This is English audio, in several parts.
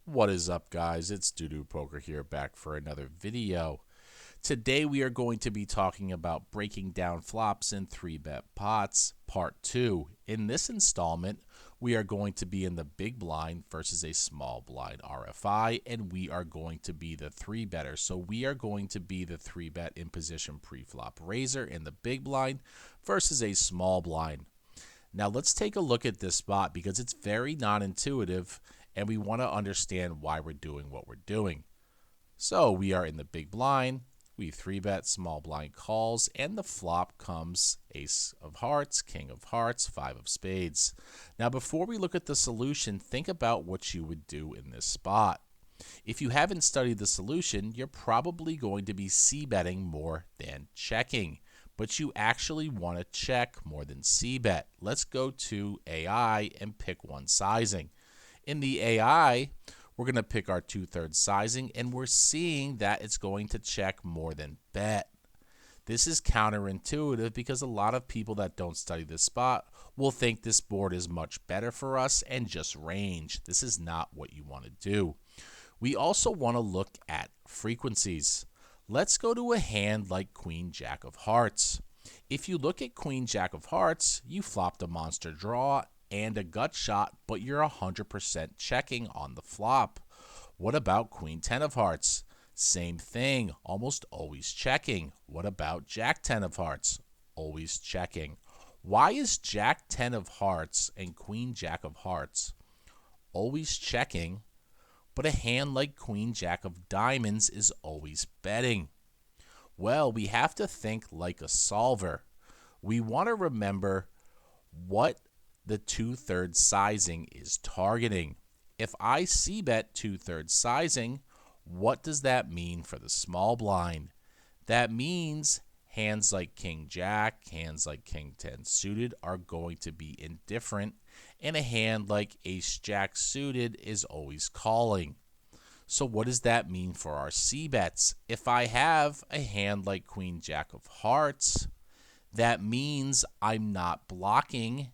What is up, guys? It's Doodoo Poker here, back for another video. Today we are going to be talking about breaking down flops in 3-bet pots, part 2. In this installment, we are going to be in the big blind versus a small blind RFI, and we are going to be the 3-better. So we are going to be the 3-bet in position pre-flop raiser in the big blind versus a small blind. Now let's take a look at this spot because it's very non-intuitive and we want to understand why we're doing what we're doing. So we are in the big blind, we 3-bet, small blind calls, and the flop comes ace of hearts, king of hearts, 5 of spades. Now before we look at the solution, think about what you would do in this spot. If you haven't studied the solution, you're probably going to be c-betting more than checking. But you actually want to check more than c-bet. Let's go to AI and pick one sizing. In the AI, we're going to pick our 2/3 sizing, and we're seeing that it's going to check more than bet. This is counterintuitive because a lot of people that don't study this spot will think this board is much better for us and just range. This is not what you want to do. We also want to look at frequencies. Let's go to a hand like Queen Jack of Hearts. If you look at Queen Jack of Hearts, you flopped a monster draw and a gut shot, but you're 100% checking on the flop. What about Queen 10 of Hearts? Same thing, almost always checking. What about Jack 10 of Hearts? Always checking. Why is Jack 10 of Hearts and Queen Jack of Hearts always checking, but a hand like Queen Jack of Diamonds is always betting? Well, we have to think like a solver. We want to remember what the 2/3 sizing is targeting. If I c-bet 2/3 sizing, what does that mean for the small blind? That means hands like King Jack, hands like King 10 suited are going to be indifferent, and a hand like Ace Jack suited is always calling. So what does that mean for our c-bets? If I have a hand like Queen Jack of Hearts, that means I'm not blocking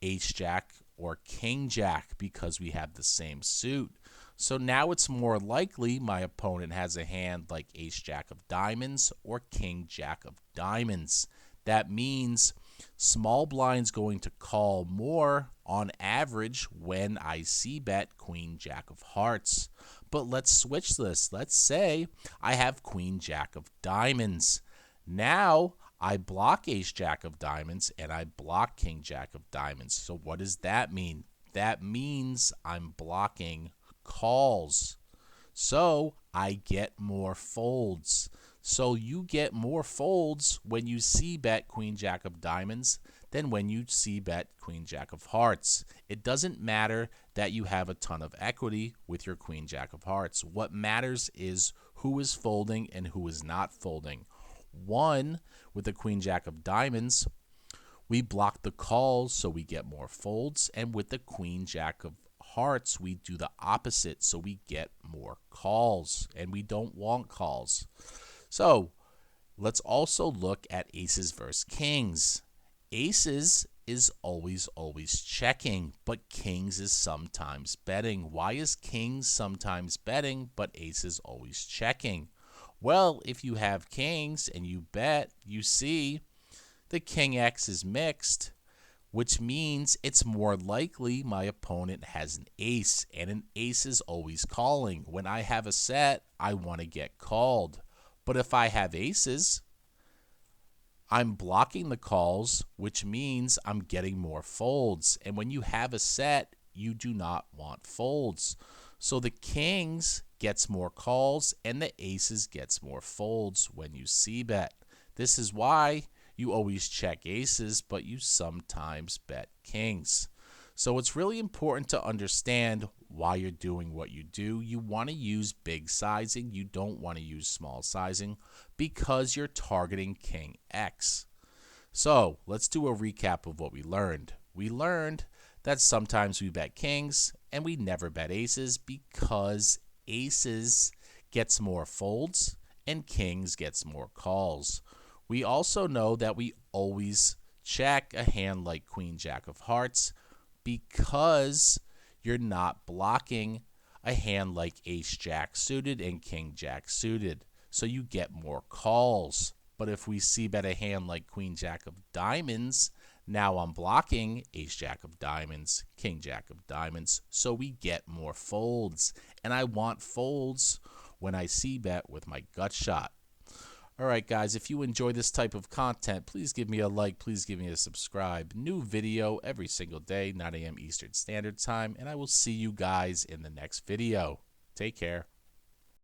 Ace Jack or King Jack because we have the same suit. So now it's more likely my opponent has a hand like Ace Jack of Diamonds or King Jack of Diamonds. That means small blind's going to call more on average when I c-bet Queen Jack of Hearts. But let's switch this. Let's say I have Queen Jack of Diamonds. Now I block Ace Jack of Diamonds and I block King Jack of Diamonds. So what does that mean? That means I'm blocking calls. So I get more folds. So you get more folds when you c-bet Queen Jack of Diamonds than when you c-bet Queen Jack of Hearts. It doesn't matter that you have a ton of equity with your Queen Jack of Hearts. What matters is who is folding and who is not folding. One, with the Queen Jack of Diamonds, we block the calls so we get more folds, and with the Queen Jack of Hearts, we do the opposite so we get more calls, and we don't want calls. So let's also look at aces versus kings. Aces is always checking, but kings is sometimes betting. Why is kings sometimes betting, but aces always checking? Well, if you have kings and you bet, you see the king X is mixed, which means it's more likely my opponent has an ace, and an ace is always calling. When I have a set, I want to get called. But if I have aces, I'm blocking the calls, which means I'm getting more folds. And when you have a set, you do not want folds. So the kings gets more calls and the aces gets more folds when you c-bet. This is why you always check aces, but you sometimes bet kings. So it's really important to understand why you're doing what you do. You want to use big sizing. You don't want to use small sizing because you're targeting King X. So let's do a recap of what we learned. We learned that sometimes we bet kings and we never bet aces because aces gets more folds and kings gets more calls. We also know that we always check a hand like Queen Jack of Hearts because you're not blocking a hand like ace jack suited and king jack suited, so you get more calls. But if we see bet a hand like queen jack of diamonds, now I'm blocking ace jack of diamonds, king jack of diamonds, so we get more folds. And I want folds when I see bet with my gut shot. Alright guys, if you enjoy this type of content, please give me a like, please give me a subscribe. New video every single day, 9 a.m. Eastern Standard Time, and I will see you guys in the next video. Take care.